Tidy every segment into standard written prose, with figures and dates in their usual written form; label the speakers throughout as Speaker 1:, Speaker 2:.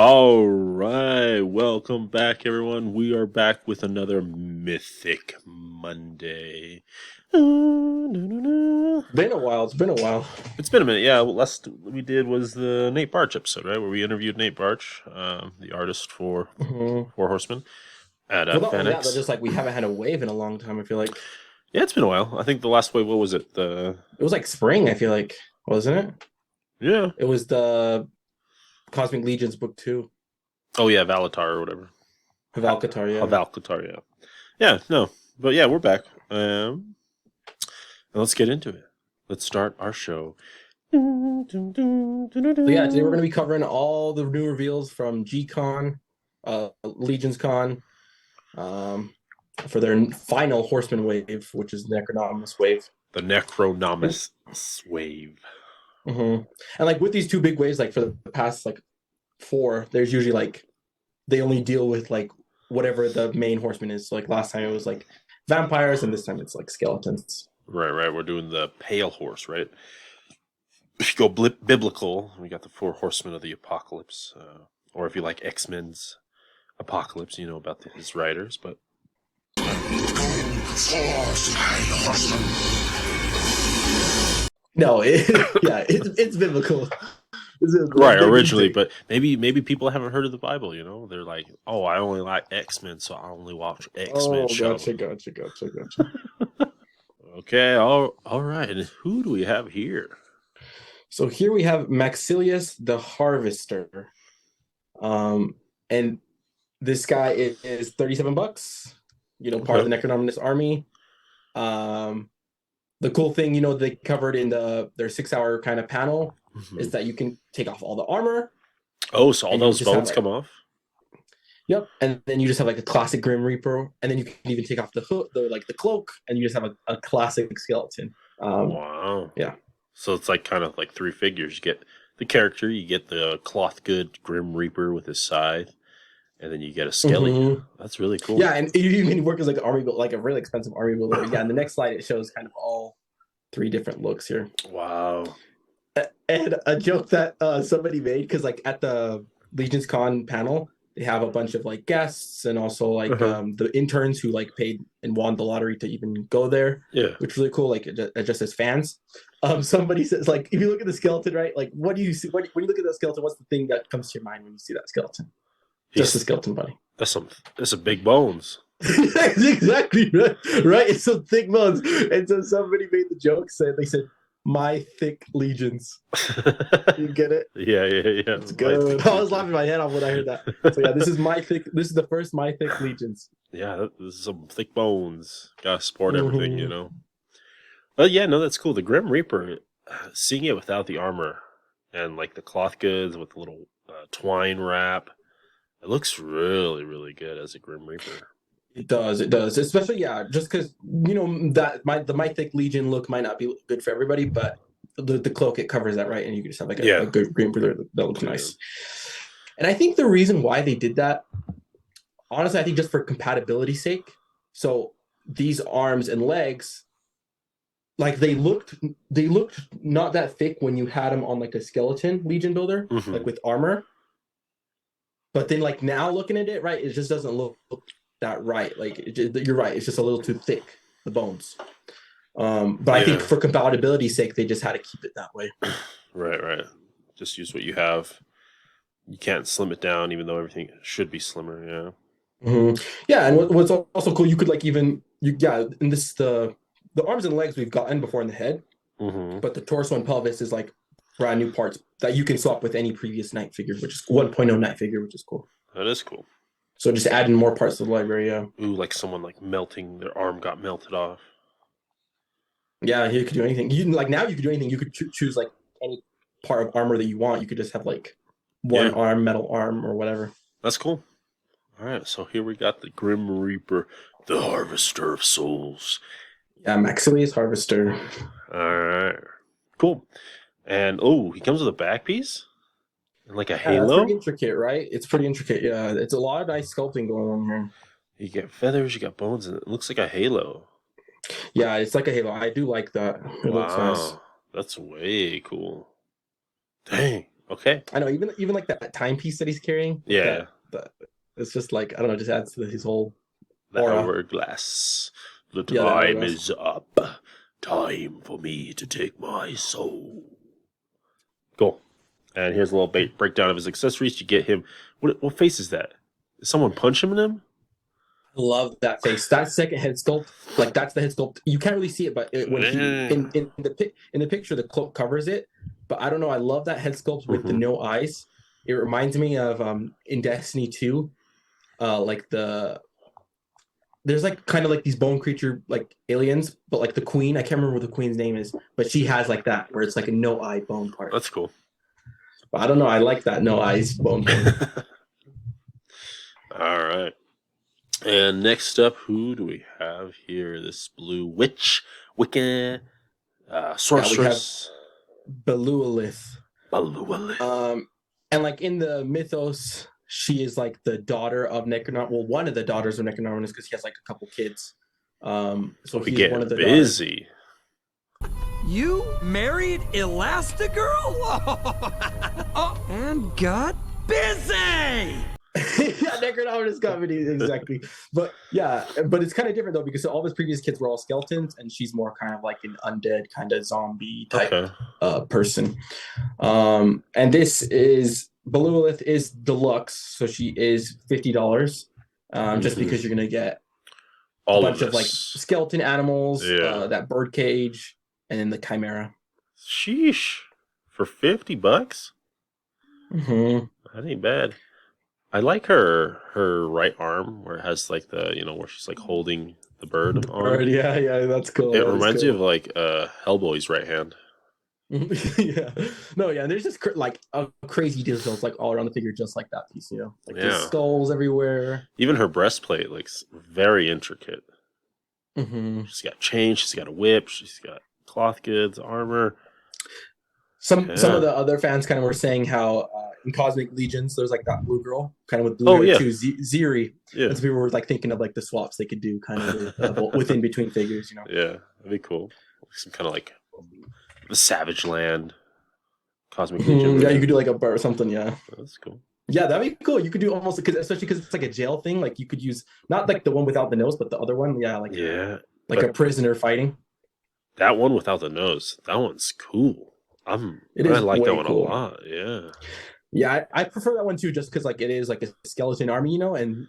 Speaker 1: All right, welcome back, everyone. We are back with another Mythic Monday.
Speaker 2: Been a while. It's been a while.
Speaker 1: It's been a minute, yeah. Last we did was the Nate Barch episode, right, where we interviewed Nate Barch, the artist for Four Horsemen at
Speaker 2: Well, not only that, but
Speaker 1: Fenix.
Speaker 2: just like we haven't had a wave in a long time. I feel like
Speaker 1: Yeah, it's been a while. I think the last wave, what was it? The
Speaker 2: it was like spring. I feel like, wasn't it?
Speaker 1: yeah.
Speaker 2: It was the Cosmic Legions book 2
Speaker 1: Oh yeah, Valatar or whatever.
Speaker 2: of Alcatar. Yeah.
Speaker 1: Valkatar, yeah. Yeah, no, but yeah, we're back. Let's get into it. Let's start our show.
Speaker 2: So yeah, today we're going to be covering all the new reveals from G-Con, Legions Con, for their final Horseman wave, which is Necronominus wave.
Speaker 1: The Necronominus wave.
Speaker 2: And like with these two big waves, like for the past like 4, there's usually like they only deal with like whatever the main horseman is. So, like last time it was like vampires, and this time it's like skeletons.
Speaker 1: Right. We're doing the pale horse, right? If you go biblical, we got the 4 horsemen of the apocalypse. Or if you like X-Men's Apocalypse, you know about his writers, but
Speaker 2: No, it's biblical.
Speaker 1: right, originally, but maybe people haven't heard of the Bible, you know? They're like, oh, I only like X-Men, so I only watch X-Men shows.
Speaker 2: Gotcha.
Speaker 1: Okay, all right. And who do we have here?
Speaker 2: So here we have Maxillius the Harvester. And this guy is $37. You know, part of the Necronominus army. The cool thing, you know, they covered in their 6-hour kind of panel is that you can take off all the armor.
Speaker 1: Oh, so all those bones come off?
Speaker 2: Yep. And then you just have like a classic Grim Reaper, and then you can even take off the hood, the cloak, and you just have a classic skeleton.
Speaker 1: Wow.
Speaker 2: Yeah.
Speaker 1: So it's like kind of like 3 figures. You get the character, you get the cloth good Grim Reaper with his scythe, and then you get a skelly. That's really cool.
Speaker 2: Yeah, and you can work as like an army builder, like a really expensive army builder. Yeah, and the next slide it shows kind of all 3 different looks here.
Speaker 1: Wow.
Speaker 2: And a joke that somebody made, because like at the Legions Con panel, they have a bunch of like guests and also like the interns who like paid and won the lottery to even go there.
Speaker 1: Yeah,
Speaker 2: which is really cool. Like just as fans, somebody says like, if you look at the skeleton, right? Like, what do you see when you look at that skeleton? What's the thing that comes to your mind when you see that skeleton? Just the skeleton body.
Speaker 1: That's some big bones.
Speaker 2: Exactly right. It's some thick bones, and so somebody made the joke. They said Mythic Legions. You get it?
Speaker 1: Yeah.
Speaker 2: It's good. I was laughing my head off when I heard that. So yeah, this is the first Mythic Legions.
Speaker 1: Yeah, this is some thick bones. Gotta support everything, you know. But yeah, no, that's cool. The Grim Reaper, seeing it without the armor and like the cloth goods with the little twine wrap, it looks really, really good as a Grim Reaper.
Speaker 2: It does, especially just because you know that the Mythic Legion look might not be good for everybody, but the cloak, it covers that, right? And you can just have like a good Grim Reaper that looks nice. And I think the reason why they did that, honestly, I think just for compatibility's sake. So these arms and legs, like they looked not that thick when you had them on like a skeleton Legion builder, like with armor. But then like now looking at it, right, it just doesn't look that right. Like you're right, it's just a little too thick, the bones. But I think for compatibility's sake, they just had to keep it that way.
Speaker 1: Right. Just use what you have. You can't slim it down, even though everything should be slimmer. Yeah.
Speaker 2: Yeah, and what's also cool, you could like and this the arms and legs we've gotten before in the head, but the torso and pelvis is like brand new parts that you can swap with any previous Knight figure, which is 1.0 Knight figure, which is cool.
Speaker 1: That is cool.
Speaker 2: So just adding more parts to the library, yeah.
Speaker 1: Ooh, like someone like melting, their arm got melted off.
Speaker 2: Yeah, you could do anything. Now you could do anything. You could choose like any part of armor that you want. You could just have like one arm, metal arm, or whatever.
Speaker 1: That's cool. All right, so here we got the Grim Reaper, the Harvester of Souls.
Speaker 2: Yeah, Maxillius Harvester.
Speaker 1: All right, cool. And he comes with a back piece? And like a halo?
Speaker 2: It's pretty intricate, right? It's pretty intricate, yeah. It's a lot of nice sculpting going on here.
Speaker 1: You get feathers, you got bones, and it looks like a halo.
Speaker 2: Yeah, it's like a halo. I do like that. It looks nice.
Speaker 1: That's way cool. Dang. Okay.
Speaker 2: I know, even like that timepiece that he's carrying.
Speaker 1: Yeah.
Speaker 2: It's just like, I don't know, just adds to his whole
Speaker 1: The
Speaker 2: aura.
Speaker 1: hourglass. The
Speaker 2: Yeah,
Speaker 1: time is up. Time for me to take my soul. Cool. And here's a little breakdown of his accessories. You get him. What face is that? Did someone punch him in him?
Speaker 2: Love that face. That second head sculpt, like that's the head sculpt. You can't really see it, but when he in the picture, the cloak covers it. But I don't know. I love that head sculpt with the no eyes. It reminds me of in Destiny 2, like there's like kind of like these bone creature like aliens, but like the queen. I can't remember what the queen's name is, but she has like that where it's like a no eye bone part.
Speaker 1: That's cool.
Speaker 2: But I don't know. I like that no eyes bone part.
Speaker 1: All right. And next up, who do we have here? This blue witch, Wicca, sorceress.
Speaker 2: Yeah, Balulath.
Speaker 1: Balulath.
Speaker 2: And like in the mythos, she is like the daughter of Necronominus. Well, one of the daughters of Necronominus because he has like a couple kids. So he's one of the
Speaker 1: busy.
Speaker 3: Daughters. You married Elastigirl? Oh, and got busy.
Speaker 2: Yeah, Necronominus comedy, exactly. But yeah, but it's kind of different though because all of his previous kids were all skeletons, and she's more kind of like an undead kind of zombie type person. And this is Balulath is deluxe, so she is $50. Just because you're gonna get a bunch of like skeleton animals, that bird cage, and then the chimera.
Speaker 1: Sheesh, for $50? That ain't bad. I like her right arm where it has like the where she's like holding the bird on.
Speaker 2: Yeah, that's cool.
Speaker 1: It reminds me of like Hellboy's right hand.
Speaker 2: Yeah, no, yeah. There's just like crazy details like all around the figure, just like that piece. Like there's skulls everywhere.
Speaker 1: Even her breastplate looks very intricate. She's got chains. She's got a whip. She's got cloth goods, armor.
Speaker 2: Some of the other fans kind of were saying how in Cosmic Legions there's like that blue girl kind of with blue hair too, Ziri. Yeah. And so people were like thinking of like the swaps they could do kind of within between figures,
Speaker 1: Yeah, that'd be cool. Some kind of like the Savage Land Cosmic Legion.
Speaker 2: Yeah, you could do like a bar or something. Yeah,
Speaker 1: that's cool.
Speaker 2: Yeah, that'd be cool. You could do almost especially because it's like a jail thing. Like you could use not like the one without the nose, but the other one. Yeah, like a prisoner fighting.
Speaker 1: That one without the nose. That one's cool. I like that one a lot. Yeah.
Speaker 2: Yeah, I prefer that one too, just because like it is like a skeleton army, and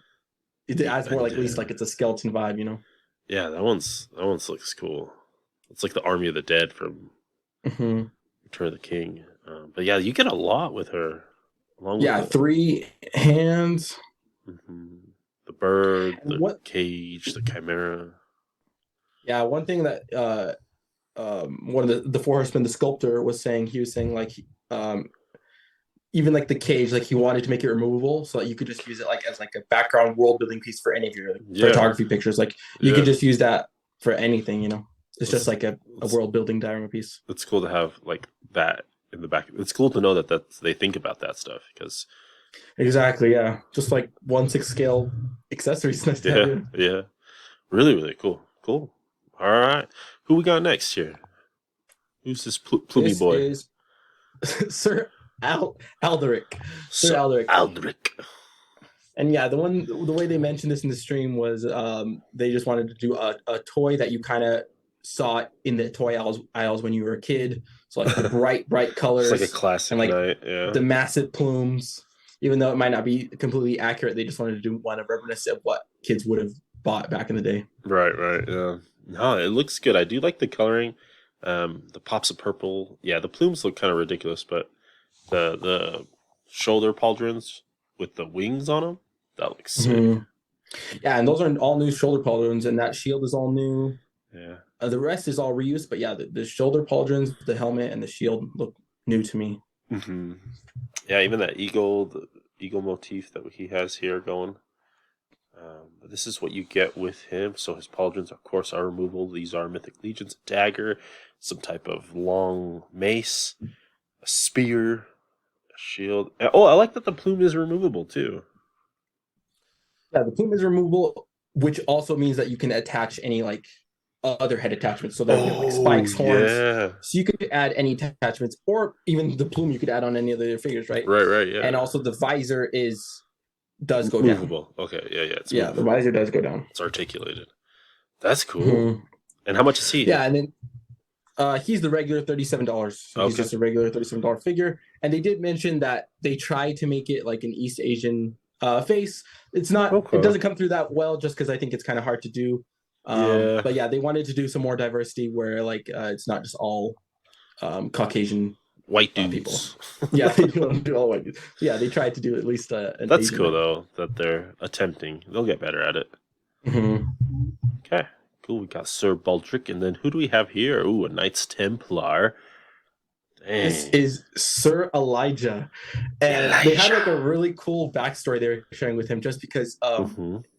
Speaker 2: it adds more like at least like it's a skeleton vibe,
Speaker 1: Yeah, that one's looks cool. It's like the Army of the Dead from Return of the King. But yeah, you get a lot with her.
Speaker 2: With 3 hands.
Speaker 1: The bird, the cage, the chimera.
Speaker 2: Yeah, one thing that one of the Four Horsemen, the sculptor, was saying, like even like the cage, like he wanted to make it removable so that you could just use it like as like a background world building piece for any of your photography pictures. Like you could just use that for anything, It's just like a world building diorama piece.
Speaker 1: It's cool to have like that in the back. It's cool to know that they think about that stuff because
Speaker 2: exactly, yeah. Just like 1/6 scale accessories. Nice to have.
Speaker 1: Yeah. Really, really cool. Cool. All right. Who we got next here? Who's this plumy boy?
Speaker 2: This is Sir Eldric. Sir
Speaker 1: Eldric.
Speaker 2: And yeah, the way they mentioned this in the stream was they just wanted to do a toy that you kind of saw in the toy aisles when you were a kid. So like the bright colors.
Speaker 1: It's like a classic,
Speaker 2: and like
Speaker 1: night,
Speaker 2: the massive plumes. Even though it might not be completely accurate, they just wanted to do one of reminiscent of what kids would have bought back in the day.
Speaker 1: Right, yeah. No, it looks good. I do like the coloring. The pops of purple. Yeah, the plumes look kind of ridiculous, but the shoulder pauldrons with the wings on them, that looks sick.
Speaker 2: Yeah, and those are all new shoulder pauldrons, and that shield is all new.
Speaker 1: Yeah.
Speaker 2: The rest is all reused, but yeah, the shoulder pauldrons, the helmet, and the shield look new to me.
Speaker 1: Yeah, even that the eagle motif that he has here going. This is what you get with him. So his pauldrons, of course, are removable. These are Mythic Legions, a dagger, some type of long mace, a spear, a shield. Oh, I like that the plume is removable too.
Speaker 2: Yeah, the plume is removable, which also means that you can attach any like other head attachments. So there'd be like spikes, horns.
Speaker 1: Yeah.
Speaker 2: So you could add any attachments, or even the plume you could add on any of the figures, right?
Speaker 1: Right, yeah.
Speaker 2: And also the visor does go
Speaker 1: movable.
Speaker 2: down.
Speaker 1: Okay, yeah, it's
Speaker 2: yeah,
Speaker 1: movable.
Speaker 2: the visor does go down.
Speaker 1: It's articulated. That's cool. And how much is he?
Speaker 2: Yeah, and then he's the regular $37. So he's just a regular $37 figure. And they did mention that they tried to make it like an East Asian face. It's not. Okay. It doesn't come through that well, just because I think it's kind of hard to do. But yeah, they wanted to do some more diversity where like it's not just all Caucasian
Speaker 1: white dudes.
Speaker 2: People. Yeah, they don't do all white dudes. Yeah, they tried to do at least an
Speaker 1: That's
Speaker 2: Asian
Speaker 1: cool though that they're attempting. They'll get better at it. Okay, cool. We got Sir Baldric, and then who do we have here? Ooh, a Knights Templar. Dang.
Speaker 2: This is Sir Elijah, and they had like a really cool backstory they were sharing with him, just because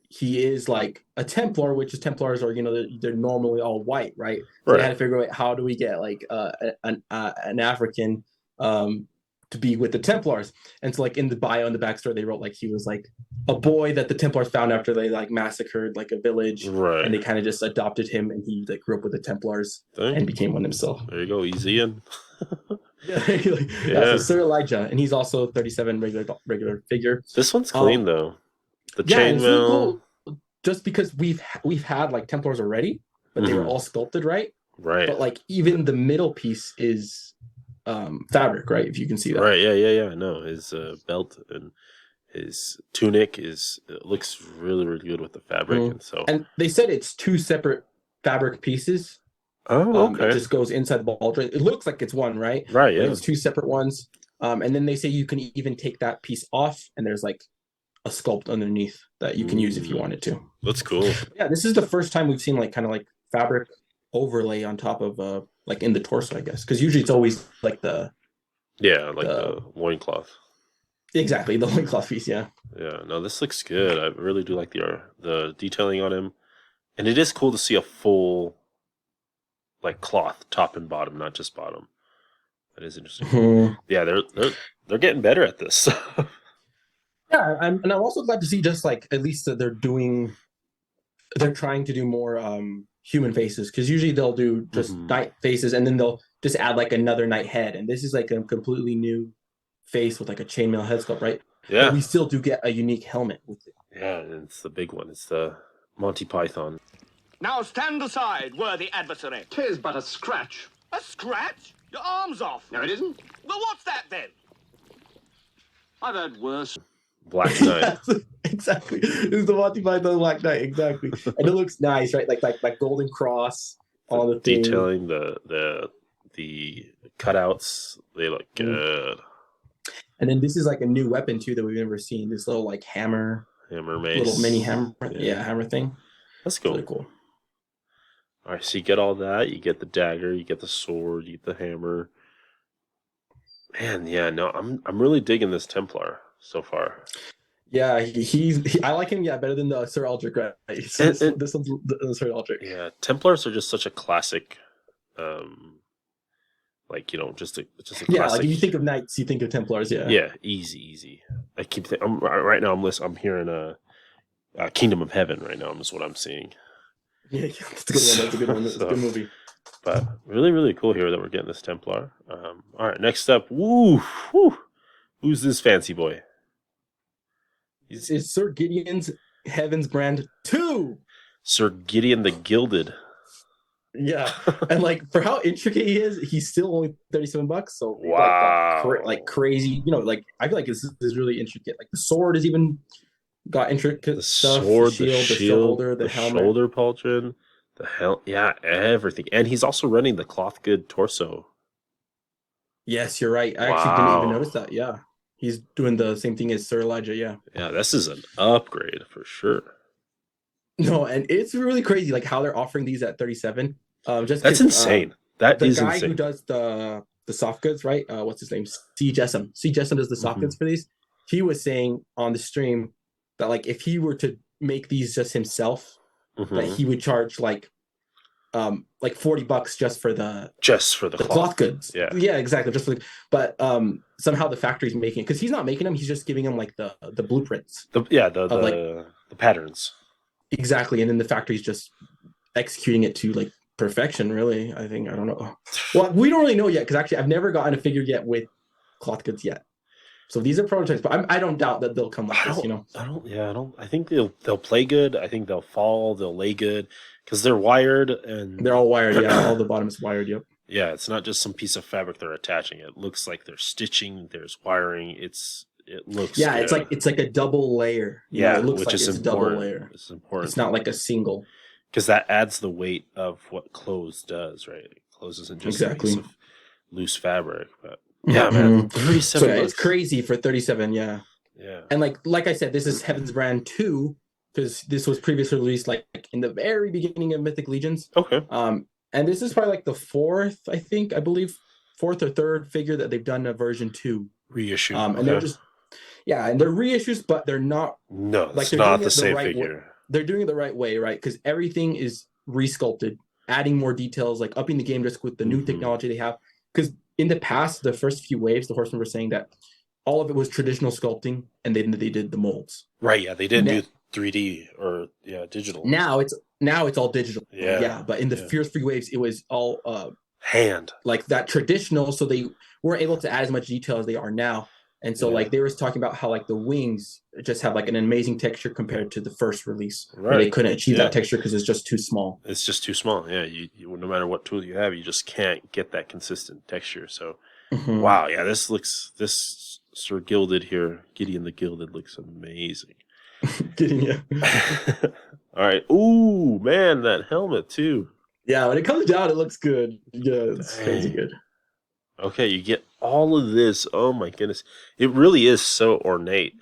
Speaker 2: he is like a Templar, which is Templars are they're normally all white, right? So they had to figure out how do we get like an African to be with the Templars, and so like in the bio and the backstory they wrote like he was like a boy that the Templars found after they like massacred like a village, and they kind of just adopted him, and he like grew up with the Templars and became one himself.
Speaker 1: There you go, easy in.
Speaker 2: So Sir Elijah, and he's also 37 regular figure.
Speaker 1: This one's clean though. The chainmail.
Speaker 2: Really cool, just because we've had like Templars already, but they were all sculpted, right?
Speaker 1: Right.
Speaker 2: But like even the middle piece is fabric, right? If you can see that.
Speaker 1: Right. Yeah. No, his belt and his tunic looks really, really good with the fabric,
Speaker 2: and they said it's two separate fabric pieces.
Speaker 1: Oh, okay.
Speaker 2: It just goes inside the baldric. It looks like it's one, right?
Speaker 1: Right. Yeah.
Speaker 2: But it's two separate ones. And then they say you can even take that piece off, and there's like a sculpt underneath that you can use if you wanted to.
Speaker 1: That's cool.
Speaker 2: Yeah, this is the first time we've seen like kind of like fabric overlay on top of like in the torso, I guess, because usually it's always like the
Speaker 1: the loincloth.
Speaker 2: Exactly, the loincloth piece. Yeah.
Speaker 1: No, this looks good. I really do like the detailing on him, and it is cool to see a full like cloth top and bottom, not just bottom. That is interesting. Yeah, they're getting better at this.
Speaker 2: Yeah, and I'm also glad to see just like at least that they're trying to do more human faces, because usually they'll do just knight faces and then they'll just add like another knight head, and this is like a completely new face with like a chainmail head sculpt, right?
Speaker 1: Yeah,
Speaker 2: but we still do get a unique helmet with it.
Speaker 1: Yeah, and it's the big one. It's the Monty Python.
Speaker 4: Now stand aside, worthy adversary.
Speaker 5: 'Tis but a scratch.
Speaker 4: A scratch? Your arm's off.
Speaker 5: No, it isn't.
Speaker 4: Well, what's that then?
Speaker 5: I've heard worse.
Speaker 1: Black Knight.
Speaker 2: Exactly. This is the Monty Python Black Knight, exactly. And it looks nice, right? Like golden cross on the thing.
Speaker 1: Detailing the cutouts, they look good.
Speaker 2: And then this is like a new weapon too that we've never seen. This little like hammer
Speaker 1: mace.
Speaker 2: Little mini hammer. Yeah, hammer thing.
Speaker 1: That's cool.
Speaker 2: Really cool.
Speaker 1: All right, so you get all that. You get the dagger. You get the sword. You get the hammer. Man, yeah, no, I'm really digging this Templar so far.
Speaker 2: Yeah, I like him. Yeah, better than the Sir Eldric. Right? This one's the Sir Eldric.
Speaker 1: Yeah, Templars are just such a classic. Just a classic.
Speaker 2: Yeah, like if you think of knights, you think of Templars. Yeah.
Speaker 1: Yeah, easy. I keep right now. I'm hearing a Kingdom of Heaven right now. Is what I'm seeing.
Speaker 2: Yeah, that's a good one. That's a good one. That's a good movie.
Speaker 1: But really, really cool here that we're getting this Templar. All right, next up, who's this fancy boy?
Speaker 2: It's Sir Gideon's Heaven's Brand 2.
Speaker 1: Sir Gideon the Gilded.
Speaker 2: Yeah, and like for how intricate he is, he's still only $37. So
Speaker 1: wow,
Speaker 2: like crazy. Like I feel like this is really intricate. Like the sword is even got intricate
Speaker 1: the
Speaker 2: stuff.
Speaker 1: Sword,
Speaker 2: the shield, the shoulder, the helmet,
Speaker 1: shoulder pauldron, yeah, everything. And he's also running the cloth good torso.
Speaker 2: Yes, you're right. I actually didn't even notice that. Yeah, he's doing the same thing as Sir Elijah. Yeah,
Speaker 1: this is an upgrade for sure.
Speaker 2: No, and it's really crazy, like how they're offering these at 37.
Speaker 1: That's insane. That is insane.
Speaker 2: The guy who does the soft goods, right? What's his name? C. Jessam. C. Jessam does the soft goods for these. He was saying on the stream that like if he were to make these just himself, that he would charge like $40 just for the cloth goods. Yeah, exactly. But somehow the factory's making it, because he's not making them. He's just giving them like the blueprints.
Speaker 1: The patterns.
Speaker 2: Exactly, and then the factory's just executing it to like perfection. Really, I think I don't know. Well, we don't really know yet because actually I've never gotten a figure yet with cloth goods yet. So these are prototypes, but I don't doubt that they'll come like this. You know,
Speaker 1: I think they'll play good. I think they'll fall. They'll lay good because they're wired and
Speaker 2: they're all wired. Yeah, all the bottom is wired. Yep.
Speaker 1: Yeah, it's not just some piece of fabric they're attaching. It looks like they're stitching. There's wiring. It looks.
Speaker 2: Yeah,
Speaker 1: good.
Speaker 2: it's like a double layer.
Speaker 1: Yeah,
Speaker 2: it looks
Speaker 1: which
Speaker 2: like
Speaker 1: is
Speaker 2: it's
Speaker 1: important.
Speaker 2: a double layer.
Speaker 1: It's important.
Speaker 2: It's not like a single.
Speaker 1: Because that adds the weight of what clothes does, right? Clothes isn't just a piece of loose fabric, but yeah, man, 37.
Speaker 2: So yeah, it's crazy for 37. Yeah.
Speaker 1: Yeah.
Speaker 2: And like I said, this is Heaven's Brand 2 because this was previously released like in the very beginning of Mythic Legions.
Speaker 1: Okay.
Speaker 2: And this is probably like the fourth or third figure that they've done a version 2
Speaker 1: reissue.
Speaker 2: And they're just and they're reissues, but they're not.
Speaker 1: No, like it's not the same figure.
Speaker 2: They're doing it the right way, right? Because everything is resculpted, adding more details, like upping the game just with the new technology they have. Because in the past, the first few waves, the Horsemen were saying that all of it was traditional sculpting, and then they did the molds.
Speaker 1: Right. Yeah, they didn't do 3D or digital.
Speaker 2: Now it's all digital.
Speaker 1: Yeah.
Speaker 2: But in the first few waves, it was all
Speaker 1: hand,
Speaker 2: like that traditional. So they weren't able to add as much detail as they are now. And so like they were talking about how like the wings just have like an amazing texture compared to the first release. Right. They couldn't achieve that texture because it's just too small.
Speaker 1: It's just too small. Yeah. You no matter what tool you have, you just can't get that consistent texture. So wow, yeah, this Sir Gilded here, Gideon the Gilded, looks amazing.
Speaker 2: Gideon,
Speaker 1: All right. Ooh, man, that helmet too.
Speaker 2: Yeah, when it comes down, it looks good. Yeah, it's crazy good.
Speaker 1: Okay, you get all of this. Oh my goodness, it really is so ornate.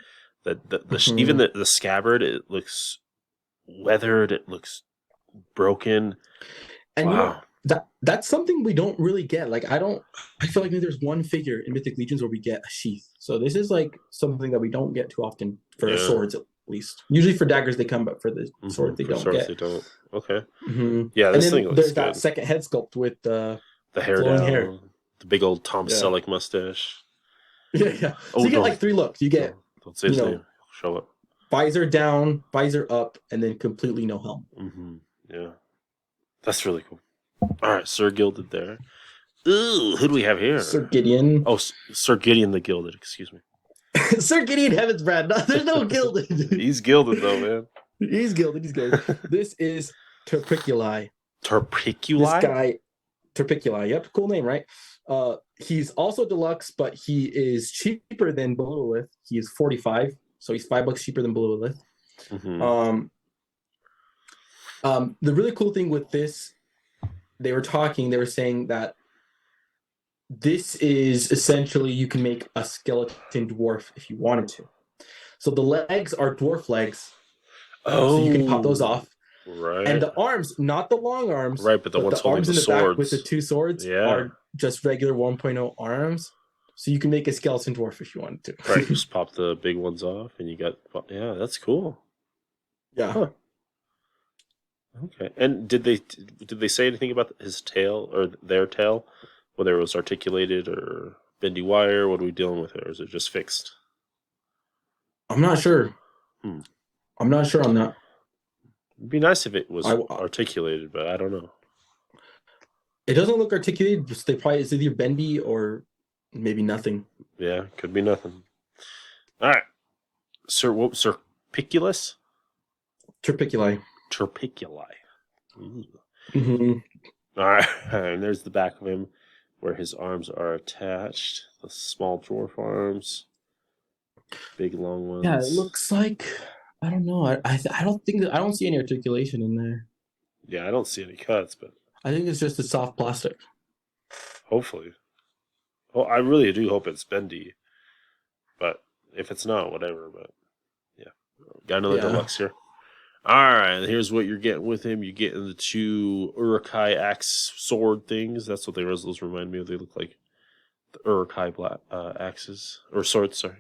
Speaker 1: That even the scabbard, it looks weathered. It looks broken.
Speaker 2: And wow. That's something we don't really get. Like I feel like there's one figure in Mythic Legions where we get a sheath. So this is like something that we don't get too often for swords at least. Usually for daggers they come, but for the sword they don't get.
Speaker 1: They don't. Okay. Yeah, this thing looks
Speaker 2: there's
Speaker 1: good.
Speaker 2: That second head sculpt with the
Speaker 1: hair down, the big old Tom Selleck mustache.
Speaker 2: Yeah. So you get like 3 looks. You get
Speaker 1: don't say his name. Show up.
Speaker 2: Visor down, visor up, and then completely no helm.
Speaker 1: Yeah, that's really cool. All right, Sir Gilded there. Ooh, who do we have here?
Speaker 2: Sir Gideon.
Speaker 1: Oh, Sir Gideon the Gilded. Excuse me.
Speaker 2: Sir Gideon Heaven's Brand. No, there's no Gilded.
Speaker 1: He's gilded though, man.
Speaker 2: He's gilded. This is Terpiculi.
Speaker 1: Terpiculi?
Speaker 2: This guy, Terpiculi. Yep, cool name, right? He's also deluxe, but he is cheaper than Balulath. He is 45, so he's $5 cheaper than Balulath. The really cool thing with this, they were saying that this is essentially you can make a skeleton dwarf if you wanted to. So the legs are dwarf legs. So you can pop those off.
Speaker 1: Right.
Speaker 2: And the arms, not the long arms.
Speaker 1: Right, but the ones holding
Speaker 2: arms in the
Speaker 1: swords.
Speaker 2: back with the 2 swords are just regular 1.0 arms. So you can make a skeleton dwarf if you wanted to.
Speaker 1: Right, just pop the big ones off and you got that's cool.
Speaker 2: Yeah.
Speaker 1: Huh. Okay. And did they say anything about his tail or their tail? Whether it was articulated or bendy wire, what are we dealing with here? Or is it just fixed?
Speaker 2: I'm not sure. I'm not sure on that.
Speaker 1: It'd be nice if it was articulated, but I don't know.
Speaker 2: It doesn't look articulated. It's either bendy or maybe nothing.
Speaker 1: Yeah, could be nothing. All right. Sir Terpiculi?
Speaker 2: Terpiculi.
Speaker 1: All right. And there's the back of him where his arms are attached. The small dwarf arms. Big long ones.
Speaker 2: Yeah, it looks like... I don't know. I don't see any articulation in there.
Speaker 1: Yeah, I don't see any cuts, but
Speaker 2: I think it's just a soft plastic.
Speaker 1: Hopefully. Well, I really do hope it's bendy. But if it's not, whatever. But yeah. Got another deluxe here. Alright, here's what you're getting with him. You're getting the 2 Urukai axe sword things. That's what those remind me of. They look like the Urukai axes. Or swords, sorry.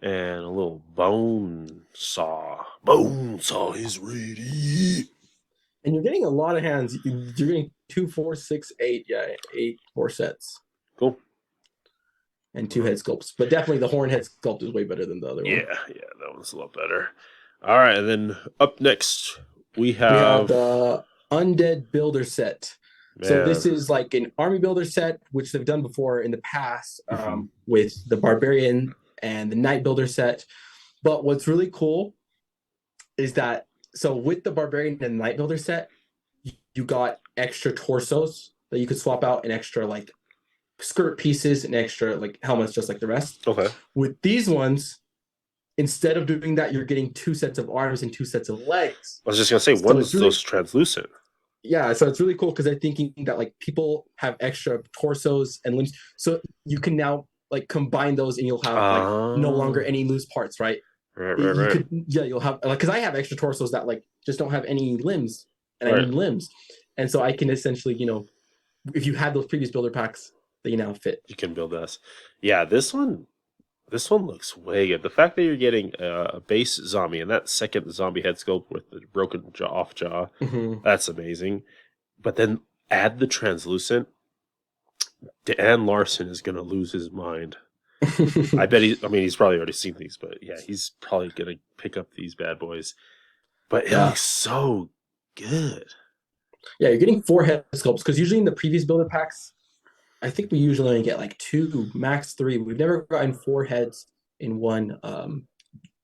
Speaker 1: And a little bone saw. Bone saw is ready.
Speaker 2: And you're getting a lot of hands. You're getting 2, 4, 6, 8. Yeah, 4 sets.
Speaker 1: Cool.
Speaker 2: And 2 head sculpts. But definitely the horn head sculpt is way better than the other one.
Speaker 1: Yeah, that one's a lot better. All right, and then up next we have
Speaker 2: the Undead Builder set. So
Speaker 1: Man.
Speaker 2: this is like an army builder set, which they've done before in the past
Speaker 1: Mhm.
Speaker 2: with the barbarian and the knight builder set. But what's really cool is that, so with the barbarian and knight builder set, you got extra torsos that you could swap out, and extra like skirt pieces and extra like helmets, just like the rest.
Speaker 1: Okay.
Speaker 2: With these ones, instead of doing that, you're getting 2 sets of arms and 2 sets of legs.
Speaker 1: I was just gonna say,
Speaker 2: So
Speaker 1: one
Speaker 2: it's
Speaker 1: is
Speaker 2: really-
Speaker 1: those translucent.
Speaker 2: Yeah, so it's really cool because they're thinking that like people have extra torsos and limbs, so you can now like combine those, and you'll have like no longer any loose parts, right?
Speaker 1: Right,
Speaker 2: You
Speaker 1: right, right.
Speaker 2: could, yeah, you'll have like, because I have extra torsos that like just don't have any limbs, and I
Speaker 1: Right.
Speaker 2: need limbs, and so I can essentially, you know, if you had those previous builder packs, that you now fit.
Speaker 1: You can build this. Yeah, this one looks way good. The fact that you're getting a base zombie and that second zombie head sculpt with the broken jaw, that's amazing. But then add the translucent. Dan Larson is gonna lose his mind. I bet he's probably already seen these, but yeah, he's probably gonna pick up these bad boys. But it looks so good.
Speaker 2: Yeah, you're getting 4 head sculpts, because usually in the previous builder packs, I think we usually only get like 2, max 3. We've never gotten 4 heads in one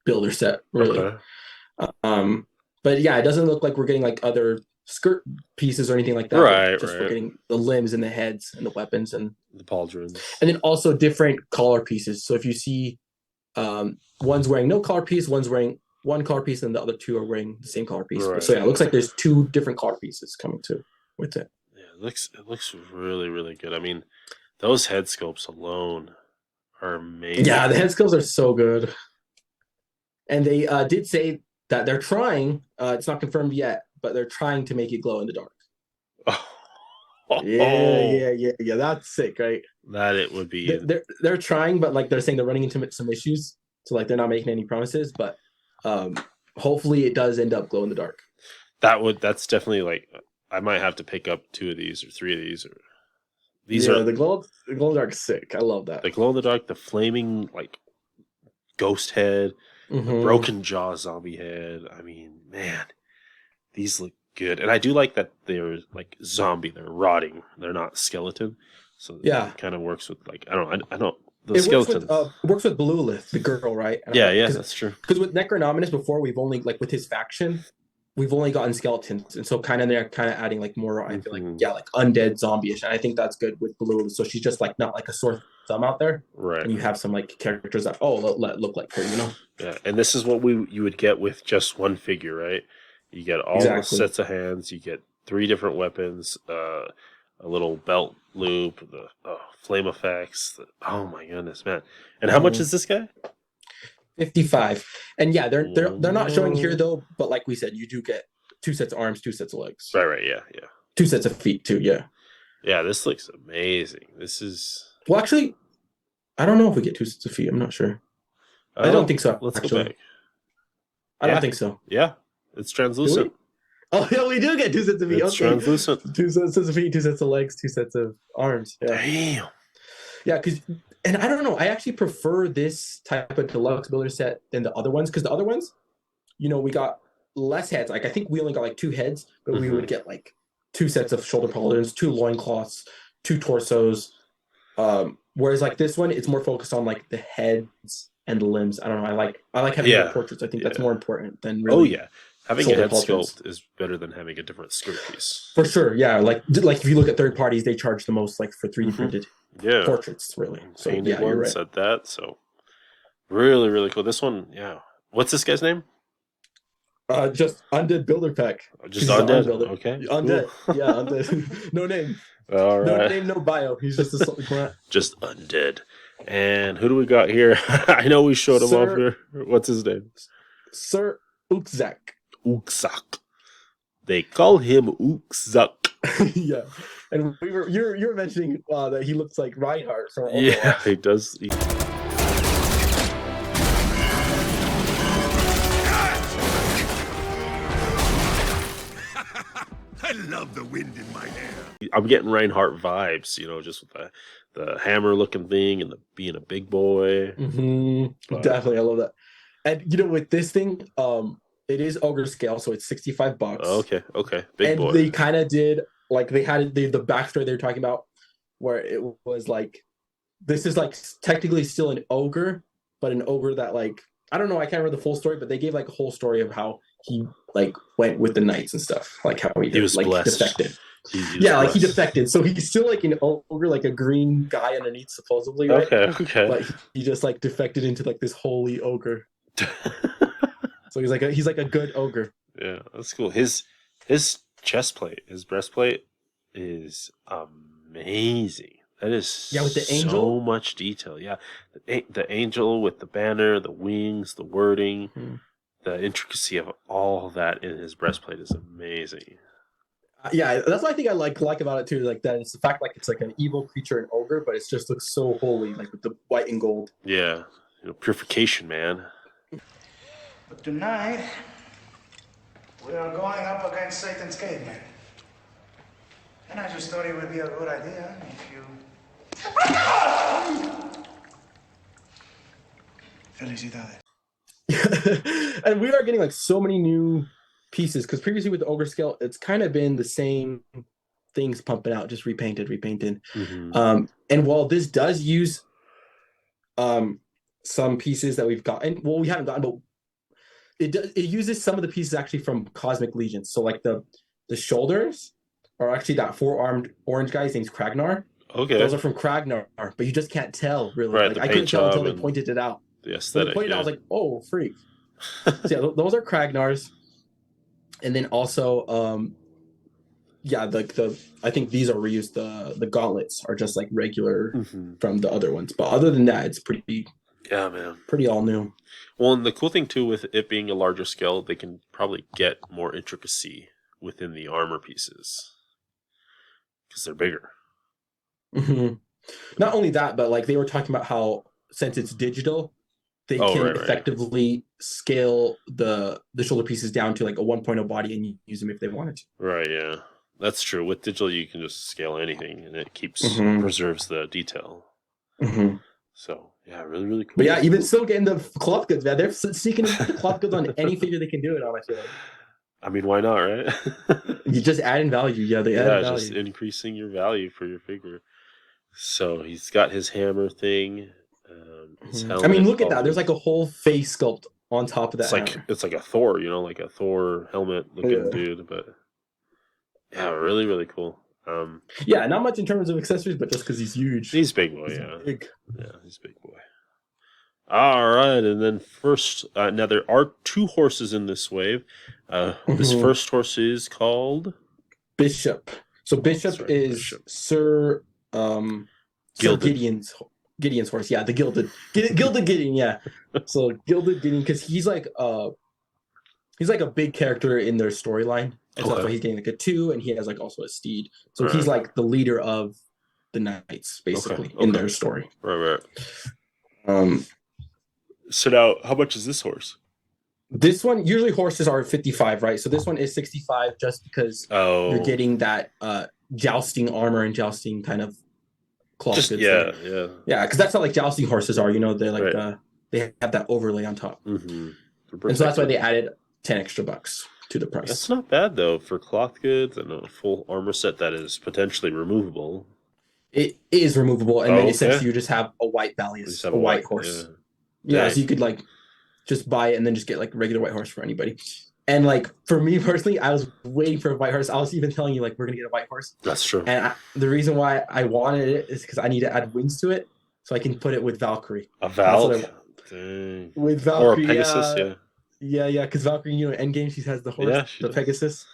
Speaker 2: builder set, really.
Speaker 1: Okay.
Speaker 2: But yeah, it doesn't look like we're getting like other skirt pieces or anything like that.
Speaker 1: Right,
Speaker 2: Just
Speaker 1: right.
Speaker 2: we're getting the limbs and the heads and the weapons, and
Speaker 1: The pauldrons.
Speaker 2: then also different collar pieces. So if you see one's wearing no collar piece, one's wearing one collar piece, and the other 2 are wearing the same collar piece.
Speaker 1: Right.
Speaker 2: So yeah, it looks like there's 2 different collar pieces coming too with it.
Speaker 1: Yeah, it looks really, really good. I mean, those head sculpts alone are amazing.
Speaker 2: Yeah, the head sculpts are so good. And they did say that they're trying, it's not confirmed yet, but they're trying to make it glow in the dark. Yeah, that's sick, right?
Speaker 1: That it would be.
Speaker 2: They're trying, but like they're saying they're running into some issues, so like they're not making any promises, but hopefully it does end up glow in the dark.
Speaker 1: That's definitely like, I might have to pick up 2 of these or 3 of these, or these are
Speaker 2: the glow in the dark is sick. I love that.
Speaker 1: the glow in the dark, the flaming like ghost head,
Speaker 2: Mhm.
Speaker 1: the broken jaw zombie head. I mean, man, these look good, and I do like that they're like zombie. They're rotting. They're not skeleton. So
Speaker 2: Yeah.
Speaker 1: it kind of works with like I don't the
Speaker 2: It
Speaker 1: skeletons.
Speaker 2: works with Balulath, the girl, right?
Speaker 1: Yeah, that's true.
Speaker 2: Because with Necronominus before, we've only like with his faction, we've only gotten skeletons, and so they're kind of adding like more. I feel like like undead zombie-ish, and I think that's good with Balulath. So she's just like not like a sore thumb out there,
Speaker 1: Right.
Speaker 2: and you have some like characters that look like her, you know.
Speaker 1: Yeah, and this is what you would get with just one figure, right? You get all the
Speaker 2: Exactly.
Speaker 1: sets of hands. You get 3 different weapons, a little belt loop, the flame effects. Oh my goodness, man! And how much is this guy?
Speaker 2: 55, and yeah, they're not showing here though. But like we said, you do get 2 sets of arms, 2 sets of legs,
Speaker 1: Right, yeah.
Speaker 2: 2 sets of feet too. Yeah.
Speaker 1: Yeah, this looks amazing. This is.
Speaker 2: Well, actually, I don't know if we get 2 sets of feet. I'm not sure. I don't think so.
Speaker 1: Let's
Speaker 2: actually.
Speaker 1: go back.
Speaker 2: I
Speaker 1: Yeah.
Speaker 2: don't think so.
Speaker 1: Yeah, it's translucent.
Speaker 2: Oh yeah, we do get 2 sets of feet.
Speaker 1: It's
Speaker 2: Okay.
Speaker 1: translucent.
Speaker 2: 2 sets of feet, 2 sets of legs, 2 sets of arms. Yeah,
Speaker 1: Damn.
Speaker 2: yeah. And I don't know. I actually prefer this type of deluxe builder set than the other ones, because the other ones, you know, we got less heads. Like I think we only got like 2 heads, but we would get like 2 sets of shoulder pauldrons, 2 loincloths, 2 torsos. Whereas like this one, it's more focused on like the heads and the limbs. I don't know. I like having the portraits. I think that's more important than really.
Speaker 1: Oh yeah, having a
Speaker 2: shoulder
Speaker 1: head
Speaker 2: pauldrons.
Speaker 1: sculpt is better than having a different skirt piece.
Speaker 2: For sure, yeah. Like if you look at third parties, they charge the most like for 3D printed
Speaker 1: Yeah,
Speaker 2: portraits, really. So
Speaker 1: painted
Speaker 2: yeah, you're
Speaker 1: one
Speaker 2: right.
Speaker 1: said that. So really, really cool. This one, yeah. What's this guy's name?
Speaker 2: Just Undead Builder pack.
Speaker 1: Just
Speaker 2: He's an
Speaker 1: undead.
Speaker 2: unbuilder.
Speaker 1: Okay.
Speaker 2: Undead.
Speaker 1: cool.
Speaker 2: Yeah, undead. No name.
Speaker 1: All
Speaker 2: No
Speaker 1: right.
Speaker 2: name, no bio. He's just a
Speaker 1: Just undead. And who do we got here? I know we showed him off
Speaker 2: Sir-
Speaker 1: here. What's his name?
Speaker 2: Sir Usak.
Speaker 1: Usak. They call him Usak.
Speaker 2: Yeah. And you're mentioning that he looks like Reinhardt from Overwatch.
Speaker 1: Yeah, he does.
Speaker 6: I love the wind in my hair.
Speaker 1: I'm getting Reinhardt vibes, you know, just with the hammer looking thing and being a big boy.
Speaker 2: Mm-hmm.
Speaker 1: But-
Speaker 2: Definitely, I love that. And you know, with this thing, It is ogre scale, so it's $65.
Speaker 1: Okay, big
Speaker 2: and
Speaker 1: boy.
Speaker 2: they kind of did like they had the backstory they were talking about, where it was like this is like technically still an ogre, but an ogre that like I don't know, I can't remember the full story, but they gave like a whole story of how he like went with the knights and stuff, like how he
Speaker 1: was
Speaker 2: like
Speaker 1: blessed.
Speaker 2: defected.
Speaker 1: He was
Speaker 2: Like he
Speaker 1: blessed.
Speaker 2: defected, so he's still like an ogre, like a green guy underneath, supposedly, right?
Speaker 1: Okay.
Speaker 2: But he just like defected into like this holy ogre. So he's like a good ogre.
Speaker 1: Yeah, that's cool. His chest plate, his breastplate is amazing. That is
Speaker 2: with the
Speaker 1: so
Speaker 2: angel?
Speaker 1: much detail. Yeah, the angel with the banner, the wings, the wording, the intricacy of all that in his breastplate is amazing.
Speaker 2: Yeah, that's what I think I like about it too. Like that, it's the fact like it's like an evil creature, an ogre, but it just looks so holy, like with the white and gold.
Speaker 1: Yeah, purification, man.
Speaker 7: But tonight, we are going up against Satan's cavemen. And I just thought it would be a good idea if you... Felicidades.
Speaker 2: And we are getting like so many new pieces, because previously with the ogre scale, it's kind of been the same things pumping out, just repainted.
Speaker 1: Mm-hmm.
Speaker 2: And while this does use some pieces that we've gotten, well, we haven't gotten, but it uses some of the pieces actually from Cosmic Legion. So like the shoulders are actually that 4-armed orange guy. His name's Kragnar.
Speaker 1: Okay.
Speaker 2: Those are from Kragnar, but you just can't tell really.
Speaker 1: Right,
Speaker 2: like, I couldn't tell until they pointed it out.
Speaker 1: The aesthetic.
Speaker 2: They pointed out, I was like, oh, freak. So yeah, those are Kragnar's. And then also, I think these are reused. The gauntlets are just like regular from the other ones. But other than that, it's pretty.
Speaker 1: Yeah, man.
Speaker 2: Pretty all new.
Speaker 1: Well, and the cool thing too with it being a larger scale, they can probably get more intricacy within the armor pieces because they're bigger.
Speaker 2: Mm-hmm. Not only that, but like they were talking about how since it's digital, they can effectively scale the shoulder pieces down to like a 1.0 body and use them if they wanted to.
Speaker 1: Right, yeah. That's true. With digital, you can just scale anything and it keeps preserves the detail.
Speaker 2: Mm-hmm.
Speaker 1: So, yeah, really, really cool.
Speaker 2: But yeah, even still getting the cloth goods, man. They're seeking the cloth goods on any figure they can do it on, I feel like.
Speaker 1: I mean, why not, right?
Speaker 2: You just add in value. Yeah, they add value.
Speaker 1: Just increasing your value for your figure. So, he's got his hammer thing.
Speaker 2: I mean, look at that. There's like a whole face sculpt on top of that.
Speaker 1: It's like a Thor, like a Thor helmet looking dude. But yeah, really, really cool.
Speaker 2: Yeah, not much in terms of accessories, but just because he's huge.
Speaker 1: He's big boy, Yeah, he's big boy. All right, and then first, now there are 2 horses in this wave. This first horse is called
Speaker 2: Bishop. So Bishop is Sir Gideon's horse. Yeah, the Gilded Gideon. Yeah, so Gilded Gideon, because he's like a big character in their storyline, and so that's why he's getting like a 2, and he has like also a steed. So he's like the leader of the knights, basically, in their story.
Speaker 1: Right. So now, how much is this horse?
Speaker 2: This one, usually horses are 55, right? So this one is 65, just because you're getting that jousting armor and jousting kind of cloth goods. Yeah, because that's how like jousting horses are. They're like they have that overlay on top, and so that's why they added $10 extra to the price.
Speaker 1: That's not bad though for cloth goods and a full armor set that is potentially removable.
Speaker 2: It is removable, and then essentially you just have a white Balulath, a white horse. Yeah, so you could like just buy it and then just get like a regular white horse for anybody. And like for me personally, I was waiting for a white horse. I was even telling you like we're gonna get a white horse.
Speaker 1: That's true.
Speaker 2: And the reason why I wanted it is because I need to add wings to it so I can put it with Valkyrie.
Speaker 1: A Valk?
Speaker 2: With Valkyrie,
Speaker 1: or a Pegasus,
Speaker 2: yeah. Because Valkyrie, in Endgame, she has the horse, the Pegasus.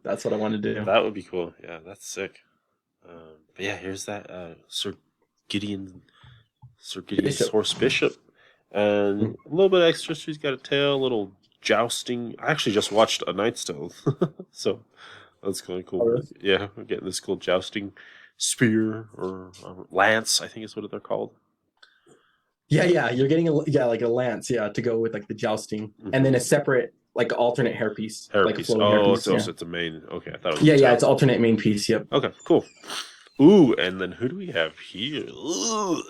Speaker 2: That's what I wanted to do.
Speaker 1: That would be cool. Yeah, that's sick. But yeah, here's that Sir Gideon's horse Bishop. And a little bit extra, so he's got a tail, a little jousting. I actually just watched A Knight's Tale, so that's kind of cool.
Speaker 2: Oh, really?
Speaker 1: Yeah, we're getting this cool jousting spear or lance, I think is what they're called.
Speaker 2: Yeah, you're getting like a lance, to go with like the jousting, and then a separate like alternate hairpiece. Like a hairpiece,
Speaker 1: it's a main. Okay, I thought it was
Speaker 2: it's alternate main piece. Yep.
Speaker 1: Okay, cool. Ooh, and then who do we have here? Ooh.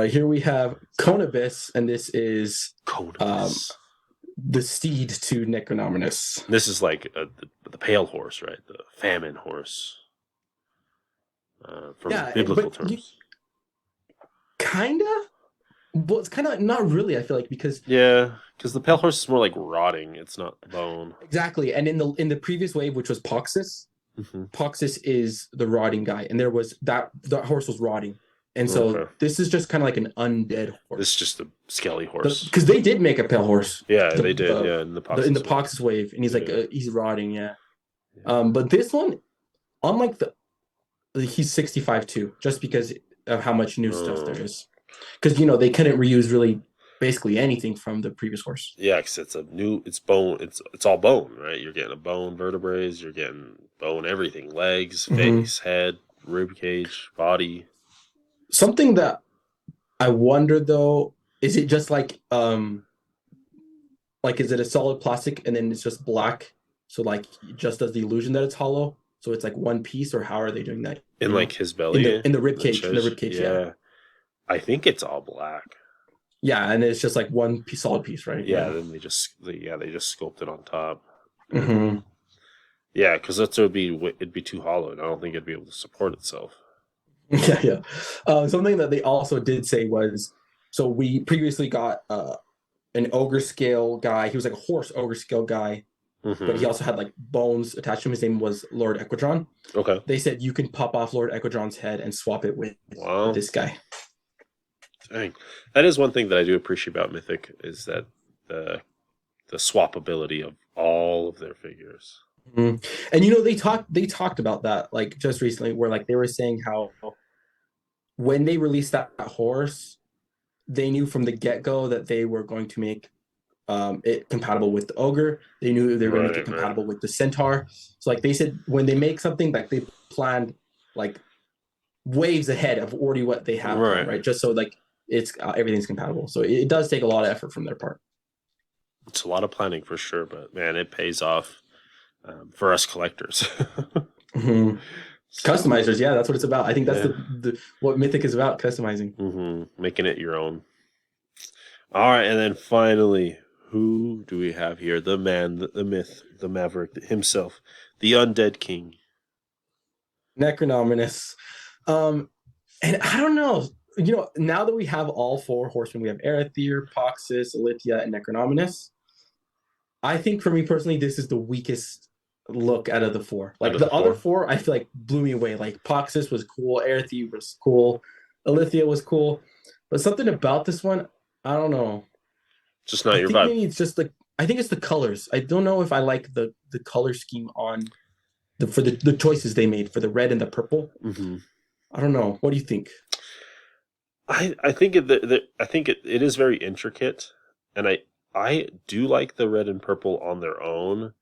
Speaker 2: Here we have Conibus, and this is
Speaker 1: Conibus.
Speaker 2: the steed to Necronominus.
Speaker 1: This is like the pale horse, right? The famine horse. From biblical terms.
Speaker 2: Kinda? Well, it's kind of not really, I feel like, because...
Speaker 1: Yeah, because the pale horse is more like rotting. It's not bone.
Speaker 2: Exactly. And in the previous wave, which was Poxus, Poxus is the rotting guy. And there was... That horse was rotting. And so this is just kind of like an undead horse.
Speaker 1: This is just a skelly horse.
Speaker 2: Because they did make a pale horse.
Speaker 1: Yeah, they did. In the
Speaker 2: Poxus wave. And he's like, he's rotting, yeah. But this one, unlike he's 65 too, just because of how much new stuff there is. Because, they couldn't reuse really basically anything from the previous horse.
Speaker 1: Yeah, because it's bone. It's all bone, right? You're getting a bone vertebrae. You're getting bone everything. Legs, face, head, rib cage, body.
Speaker 2: Something that I wonder though, is it just like is it a solid plastic and then it's just black? So like it just does the illusion that it's hollow. So it's like one piece, or how are they doing that?
Speaker 1: In like his belly?
Speaker 2: In the rib cage. In the rib cage, yeah.
Speaker 1: I think it's all black.
Speaker 2: Yeah, and it's just like one piece, solid piece, right?
Speaker 1: Yeah, then they just sculpt it on top.
Speaker 2: Mm-hmm.
Speaker 1: Yeah, because it'd be too hollow, and I don't think it'd be able to support itself.
Speaker 2: Yeah. Something that they also did say was, so we previously got an ogre scale guy. He was like a horse ogre scale guy, but he also had like bones attached to him. His name was Lord Equidron.
Speaker 1: Okay.
Speaker 2: They said you can pop off Lord Equidron's head and swap it with this guy.
Speaker 1: Dang. That is one thing that I do appreciate about Mythic, is that the swappability of all of their figures.
Speaker 2: And they talked about that like just recently, where like they were saying how when they released that horse, they knew from the get-go that they were going to make it compatible with the ogre. They knew they were going to make it compatible with the centaur. So like they said, when they make something, like they planned like waves ahead of already what they have, right? Just so like it's everything's compatible. So it does take a lot of effort from their part.
Speaker 1: It's a lot of planning for sure, but man, it pays off for us collectors.
Speaker 2: Customizers, yeah, that's what it's about. I think that's the what Mythic is about, customizing.
Speaker 1: Making it your own. All right, and then finally, who do we have here? The man, the myth, the maverick himself, the Undead King.
Speaker 2: Necronominus. And I don't know, now that we have all four horsemen, we have Erethyr, Poxus, Alithia, and Necronominus. I think for me personally, this is the weakest look out of the four. Like the other four, I feel like blew me away. Like Poxus was cool, Erethyr was cool, Alithia was cool, but something about this one, I don't know.
Speaker 1: Just not your vibe.
Speaker 2: Maybe it's just I think it's the colors. I don't know if I like the color scheme on for the choices they made for the red and the purple. I don't know. What do you think?
Speaker 1: I think it is very intricate, and I do like the red and purple on their own.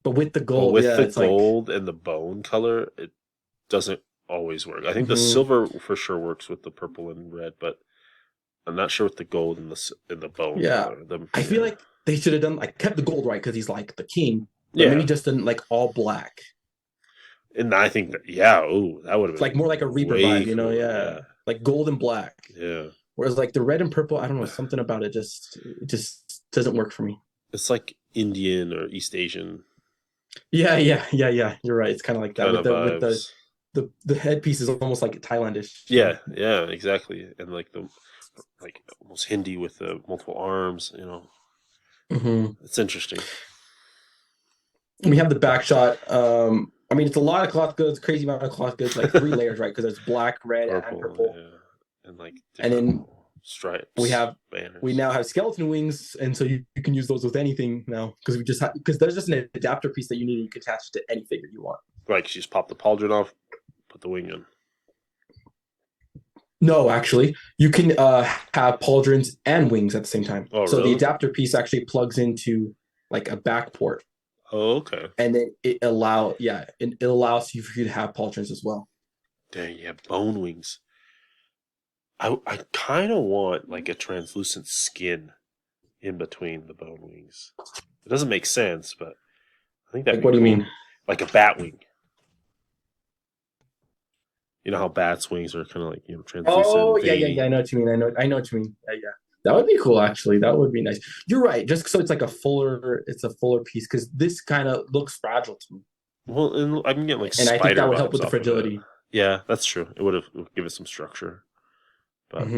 Speaker 2: But with the gold,
Speaker 1: gold and the bone color, it doesn't always work. I think the silver for sure works with the purple and red, but I'm not sure with the gold and the bone.
Speaker 2: Yeah,
Speaker 1: color.
Speaker 2: I feel like they should have done kept the gold right because he's like the king. But maybe just done like all black.
Speaker 1: And I think that that would have been
Speaker 2: like more like a Reaper vibe, cool, like gold and black.
Speaker 1: Yeah.
Speaker 2: Whereas like the red and purple, I don't know, something about it just doesn't work for me.
Speaker 1: It's like Indian or East Asian.
Speaker 2: Yeah. You're right. It's kind of like that with the headpiece is almost like Thailandish.
Speaker 1: Yeah, exactly. And like almost Hindi with the multiple arms, It's interesting.
Speaker 2: We have the back shot. I mean, it's a lot of cloth goods, crazy amount of cloth goods, like 3 layers, right? Because there's black, red, and purple.
Speaker 1: Yeah.
Speaker 2: And then
Speaker 1: stripes.
Speaker 2: We now have skeleton wings, and so you can use those with anything now because there's just an adapter piece that you need. You can attach to any figure you want.
Speaker 1: Right, you just pop the pauldron off, put the wing in.
Speaker 2: No, actually, you can have pauldrons and wings at the same time.
Speaker 1: Oh,
Speaker 2: so
Speaker 1: really?
Speaker 2: The adapter piece actually plugs into like a back port.
Speaker 1: Oh, okay.
Speaker 2: And then it allows you to have pauldrons as well.
Speaker 1: Dang, yeah, bone wings. I kind of want like a translucent skin in between the bone wings. It doesn't make sense, but I think that.
Speaker 2: Like, what do you mean?
Speaker 1: Like a bat wing. You know how bats' wings are kind of like translucent.
Speaker 2: Oh yeah. I know what you mean. I know what you mean. Yeah. That would be cool, actually. That would be nice. You're right. Just so it's like a fuller piece, because this kind of looks fragile to me.
Speaker 1: Well, and I can get like
Speaker 2: And I think that would help
Speaker 1: bottoms
Speaker 2: with the
Speaker 1: off of it.
Speaker 2: fragility.
Speaker 1: Yeah, that's true. It would give it some structure. But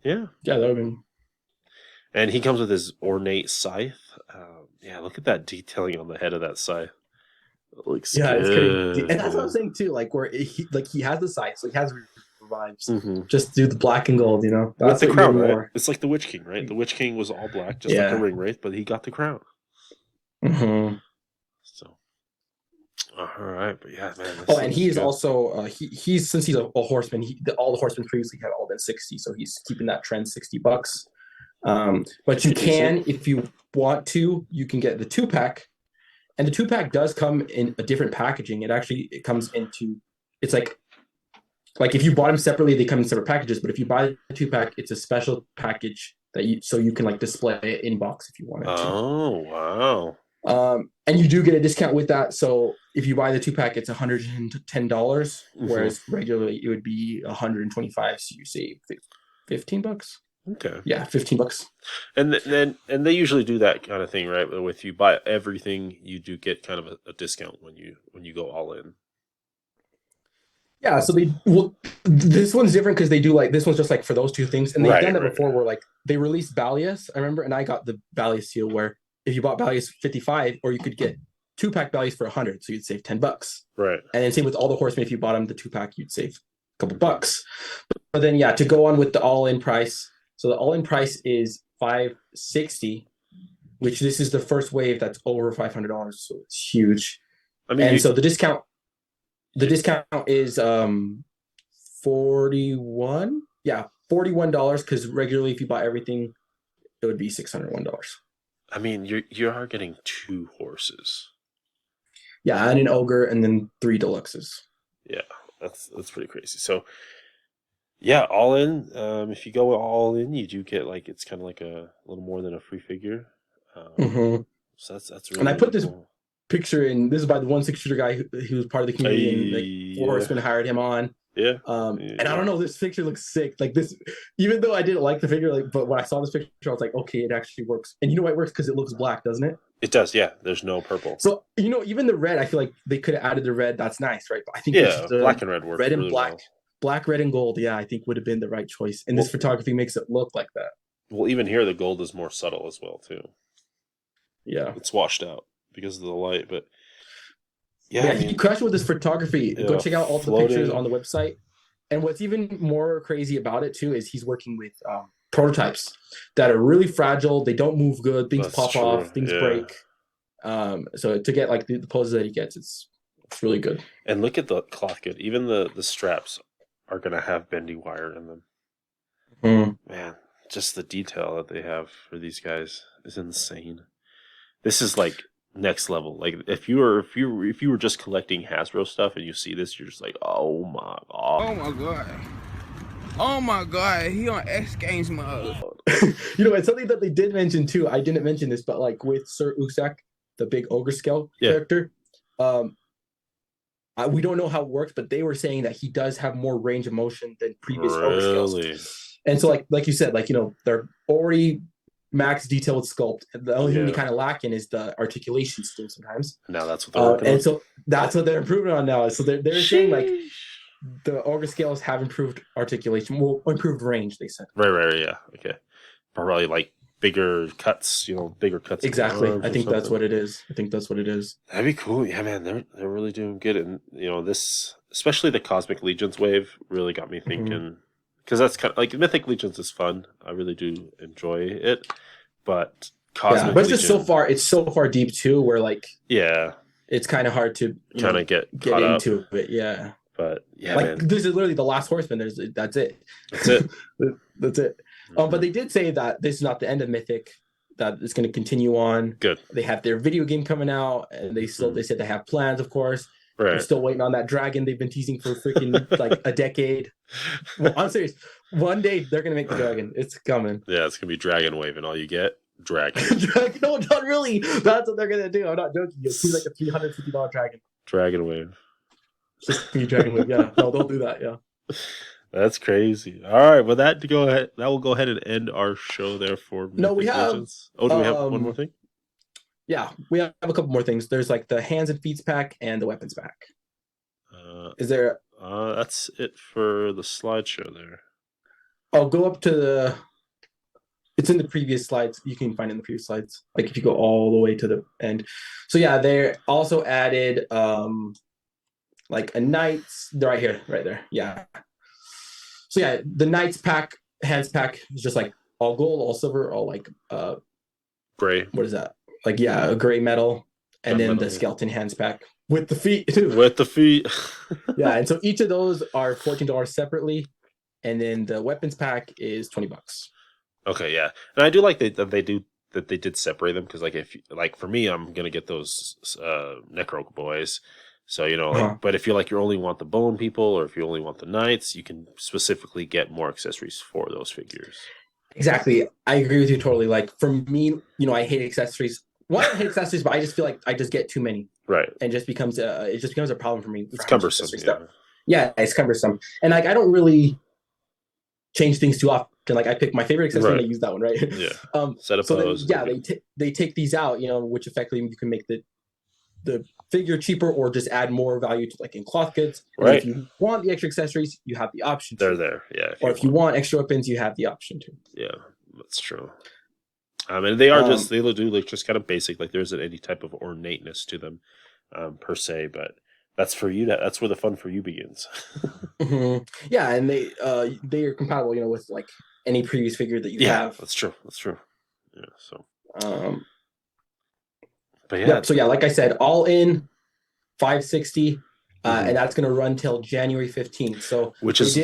Speaker 1: yeah,
Speaker 2: that would be.
Speaker 1: And he comes with his ornate scythe. Yeah, look at that detailing on the head of that scythe. It looks good.
Speaker 2: It's crazy. And that's what I'm saying too. Like where he has the scythe, so he has vibes. Just do the black and gold, you know.
Speaker 1: That's the crown, right? It's like the Witch King, right? The Witch King was all black, just like a ring wraith, but he got the crown. So, all right, but yeah, man.
Speaker 2: And he's also he's since he's a horseman. All the horsemen previously had all been 60, so he's keeping that trend $60. But you can, if you want to, you can get the 2-pack, and the 2-pack does come in a different packaging. It comes into, it's like if you bought them separately, they come in separate packages. But if you buy the 2-pack, it's a special package that you can like display it in box if you wanted to.
Speaker 1: Oh wow!
Speaker 2: And you do get a discount with that. So if you buy the 2-pack, it's $110, whereas regularly it would be $125. So you save $15.
Speaker 1: Okay.
Speaker 2: Yeah, $15.
Speaker 1: And they usually do that kind of thing, right? If you buy everything, you do get kind of a discount when you go all in. Yeah,
Speaker 2: so this one's different because they do like this one's just like for those two things, and they've done that before where like they released Balulath, I remember, and I got the Balulath seal where if you bought Balulath 55, or you could get 2-pack Balulath for 100, so you'd save $10.
Speaker 1: Right.
Speaker 2: And then same with all the horsemen, if you bought them the 2-pack, you'd save a couple bucks. But then to go on with the all-in price. So the all-in price is $560, which this is the first wave that's over $500, so it's huge. I mean, so the discount is $41. Yeah, $41 because regularly if you buy everything, it would be $601.
Speaker 1: I mean, you are getting 2 horses.
Speaker 2: Yeah, and an ogre, and then 3 deluxes.
Speaker 1: Yeah, that's pretty crazy. So. Yeah, all in. If you go all in, you do get like it's kind of like a little more than a free figure. So that's really. And
Speaker 2: I put this picture in. This is by the 1/6 shooter guy who was part of the community. And like Horseman hired him on.
Speaker 1: Yeah.
Speaker 2: And I don't know. This picture looks sick. Like this, even though I didn't like the figure, but when I saw this picture, I was like, okay, it actually works. And you know why it works? Because it looks black, doesn't it?
Speaker 1: It does. Yeah. There's no purple.
Speaker 2: So even the red, I feel like they could have added the red. That's nice, right? But I think
Speaker 1: black and red work.
Speaker 2: Red and
Speaker 1: really
Speaker 2: black.
Speaker 1: Well.
Speaker 2: Black, red, and gold, I think would have been the right choice. And this photography makes it look like that.
Speaker 1: Well, even here, the gold is more subtle as well, too.
Speaker 2: Yeah.
Speaker 1: It's washed out because of the light, but...
Speaker 2: Yeah, you crush it with this photography. Go check out all the pictures on the website. And what's even more crazy about it, too, is he's working with prototypes that are really fragile. They don't move good. Things pop off. Things break. So to get like the poses that he gets, it's really good.
Speaker 1: And look at the cloth good. Even the straps are going to have bendy wire in them. Man, just the detail that they have for these guys is insane. This is like next level. Like if you were just collecting Hasbro stuff and you see this, you're just like, oh my god.
Speaker 8: Oh my god. Oh my god, he on X Games mode.
Speaker 2: It's something that they did mention too. I didn't mention this, but like with Sir Usak, the big ogre scale character, we don't know how it works, but they were saying that he does have more range of motion than previous ogre scales. And so like you said, like they're already max detailed sculpt. The only thing they kind of lack in is the articulation scheme sometimes.
Speaker 1: Now that's what they're working on.
Speaker 2: And so that's what they're improving on now. So they're saying like the ogre scales have improved articulation, improved range, they said.
Speaker 1: Right, yeah. Okay. Probably like bigger cuts, bigger cuts.
Speaker 2: Exactly. I think that's what it is.
Speaker 1: That'd be cool. Yeah, man, they're really doing good. And this, especially the Cosmic Legions wave, really got me thinking. Because that's kind of like Mythic Legions is fun. I really do enjoy it. But Cosmic
Speaker 2: but it's
Speaker 1: Legion,
Speaker 2: just so far deep too, where like it's kind of hard to
Speaker 1: kind of get
Speaker 2: into it. Yeah.
Speaker 1: But yeah,
Speaker 2: like
Speaker 1: man.
Speaker 2: This is literally the last horseman. That's it.
Speaker 1: That's it.
Speaker 2: That's it. But they did say that this is not the end of Mythic. That it's going to continue on.
Speaker 1: Good.
Speaker 2: They have their video game coming out, and they said they have plans, of course.
Speaker 1: Right.
Speaker 2: They're still waiting on that dragon they've been teasing for freaking like a decade. Well, I'm serious. One day they're gonna make the dragon. It's coming.
Speaker 1: Yeah, it's gonna be Dragon Wave, and all you get dragon.
Speaker 2: No, not really. That's what they're gonna do. I'm not joking. It's like a $350 dragon.
Speaker 1: Dragon Wave.
Speaker 2: Just be Dragon Wave. Yeah. No, don't do that. Yeah.
Speaker 1: That's crazy. All right, well that will go ahead and end our show there for
Speaker 2: No, we
Speaker 1: Mythic
Speaker 2: have.
Speaker 1: Legions. Oh, do we have one more thing?
Speaker 2: Yeah, we have a couple more things. There's like the hands and feet pack and the weapons pack. Is there?
Speaker 1: That's it for the slideshow there.
Speaker 2: I'll go up to the. It's in the previous slides. You can find it in the previous slides. Like if you go all the way to the end. So yeah, they also added like a knight's. They're right here, right there. Yeah. So yeah, the knight's pack, hands pack is just like all gold, all silver, all like
Speaker 1: gray.
Speaker 2: What is that? Like yeah, a gray metal, and then the skeleton hands pack with the feet too.
Speaker 1: With the feet.
Speaker 2: Yeah, and so each of those are $14 separately, and then the weapons pack is $20.
Speaker 1: Okay, yeah, and I do like that they did separate them because if for me, I'm gonna get those necro boys. So but if you only want the bone people, or if you only want the knights, you can specifically get more accessories for those figures.
Speaker 2: Exactly, I agree with you totally. Like for me, I hate accessories. Well, I hate accessories, but I just feel like I just get too many,
Speaker 1: right?
Speaker 2: And it just becomes a problem for me.
Speaker 1: It's cumbersome.
Speaker 2: Yeah, it's cumbersome, and I don't really change things too often. Like I pick my favorite accessory and I use that one, right?
Speaker 1: Yeah. Set up those.
Speaker 2: They take these out, which effectively you can make the figure cheaper or just add more value to in cloth goods. And
Speaker 1: right.
Speaker 2: If you want the extra accessories, you have the option.
Speaker 1: They're there, yeah.
Speaker 2: If you want extra weapons, you have the option to.
Speaker 1: Yeah, that's true. And they are they do look just kind of basic. Like there isn't any type of ornateness to them, per se. But that's for you. That's where the fun for you begins.
Speaker 2: Mm-hmm. Yeah, and they are compatible, with any previous figure that you have.
Speaker 1: That's true. That's true. Yeah. So.
Speaker 2: But yeah. So yeah, like I said, all in $560, and that's going to run till January 15th. So which is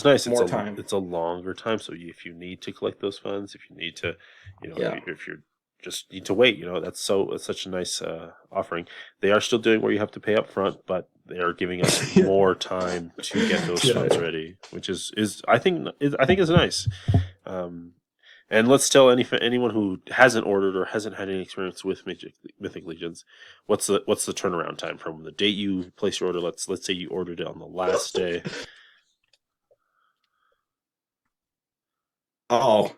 Speaker 1: nice.
Speaker 2: More time.
Speaker 1: It's a longer time. So if you need to collect those funds, if you need to, if you just need to wait, it's such a nice offering. They are still doing where you have to pay up front, but they are giving us more time to get those funds ready, which is I think is nice. And let's tell anyone who hasn't ordered or hasn't had any experience with Mythic Legions, what's the turnaround time from the date you place your order? Let's say you ordered it on the last day.
Speaker 2: So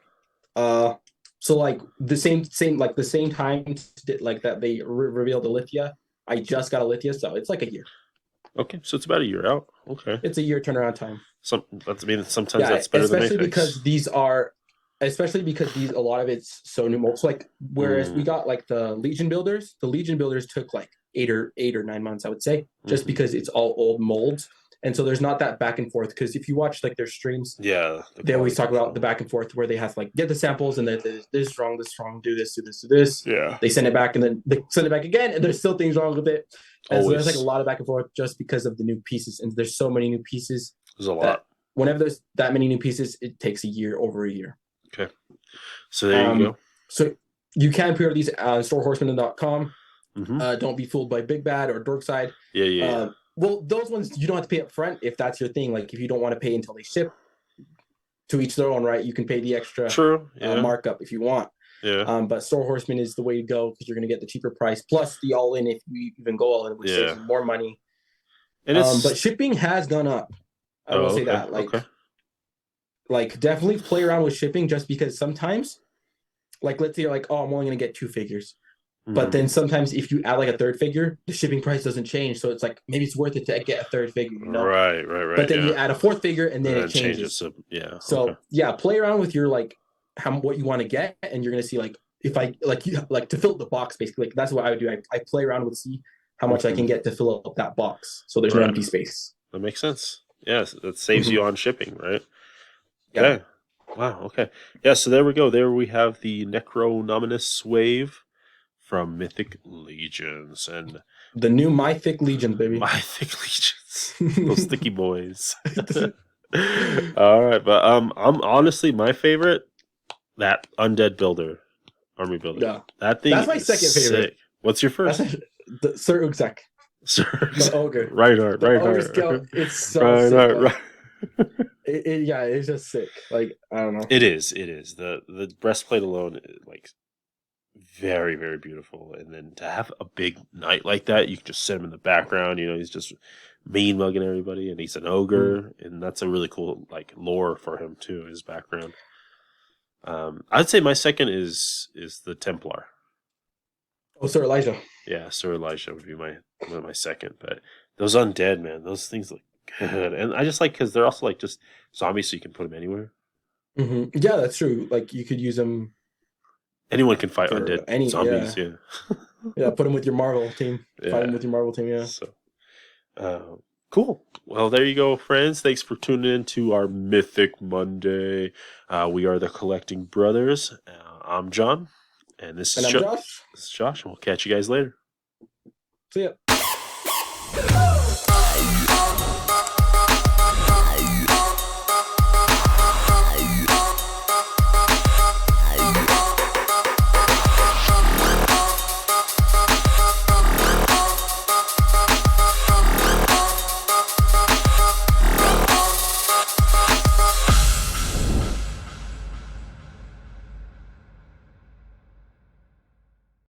Speaker 2: the same time that they revealed Alithia, I just got Alithia, so it's a year.
Speaker 1: Okay, so it's about a year out. Okay,
Speaker 2: it's a year turnaround time.
Speaker 1: Sometimes that's better than
Speaker 2: especially because a lot of it's so new. So whereas we got the Legion builders, took 8 or 9 months, I would say, just because it's all old molds. And so there's not that back and forth, because if you watch their streams, they always talk about the back and forth where they have to get the samples and this wrong, do this.
Speaker 1: Yeah.
Speaker 2: They send it back and then they send it back again and there's still things wrong with it. And so there's a lot of back and forth just because of the new pieces. And there's so many new pieces.
Speaker 1: There's a lot.
Speaker 2: Whenever there's that many new pieces, it takes over a year.
Speaker 1: Okay. So there you go.
Speaker 2: So you can pre-order these on storehorseman.com. Don't be fooled by Big Bad or Dorkside.
Speaker 1: Yeah.
Speaker 2: Well, those ones you don't have to pay up front if that's your thing. If you don't want to pay until they ship, to each their own, right? You can pay the extra markup if you want.
Speaker 1: Yeah.
Speaker 2: But Store Horseman is the way to go because you're going to get the cheaper price plus the all-in if you even go all-in, which saves more money. And but shipping has gone up. I will say that. Definitely play around with shipping just because sometimes, let's say you're I'm only going to get 2 figures. But then sometimes if you add a third figure, the shipping price doesn't change. So it's maybe it's worth it to get a third figure,
Speaker 1: Right.
Speaker 2: But then you add a 4th figure and then it changes. So play around with your what you want to get, and you're gonna see if I to fill up the box basically. That's what I would do. I play around with see how much I can get to fill up that box. So there's no empty space.
Speaker 1: That makes sense. Yes, that saves you on shipping, right?
Speaker 2: Yeah.
Speaker 1: Okay. Wow. Okay. Yeah. So there we go. There we have the Necronominus wave from Mythic Legions and
Speaker 2: the new Mythic Legion, baby.
Speaker 1: Mythic Legions, those sticky boys. All right, but I'm honestly my favorite, that Undead Builder, Army Builder.
Speaker 2: Yeah,
Speaker 1: that thing.
Speaker 2: That's my second favorite.
Speaker 1: Sick. What's your first?
Speaker 2: The Sir Usak. The Ogre.
Speaker 1: Reinhardt.
Speaker 2: It's so sick. Right. It's just sick. I don't know.
Speaker 1: It is. The breastplate alone, very, very beautiful. And then to have a big knight like that, you can just set him in the background. You know, he's just mean mugging everybody, and he's an ogre, and that's a really cool like lore for him too. His background. I'd say my second is the Templar.
Speaker 2: Oh, Sir Elijah.
Speaker 1: Yeah, Sir Elijah would be my second. But those undead, man, those things look good, and I just like because they're also like just zombies, so you can put them anywhere.
Speaker 2: Mm-hmm. Yeah, that's true. Like you could use them.
Speaker 1: Anyone can fight undead zombies. Yeah.
Speaker 2: Yeah, put them with your Marvel team.
Speaker 1: Yeah.
Speaker 2: Fight them with your Marvel team. Yeah.
Speaker 1: So, cool. Well, there you go, friends. Thanks for tuning in to our Mythic Monday. We are the Collecting Brothers. I'm John, and this is
Speaker 2: I'm Josh.
Speaker 1: This is Josh, and we'll catch you guys later.
Speaker 2: See ya.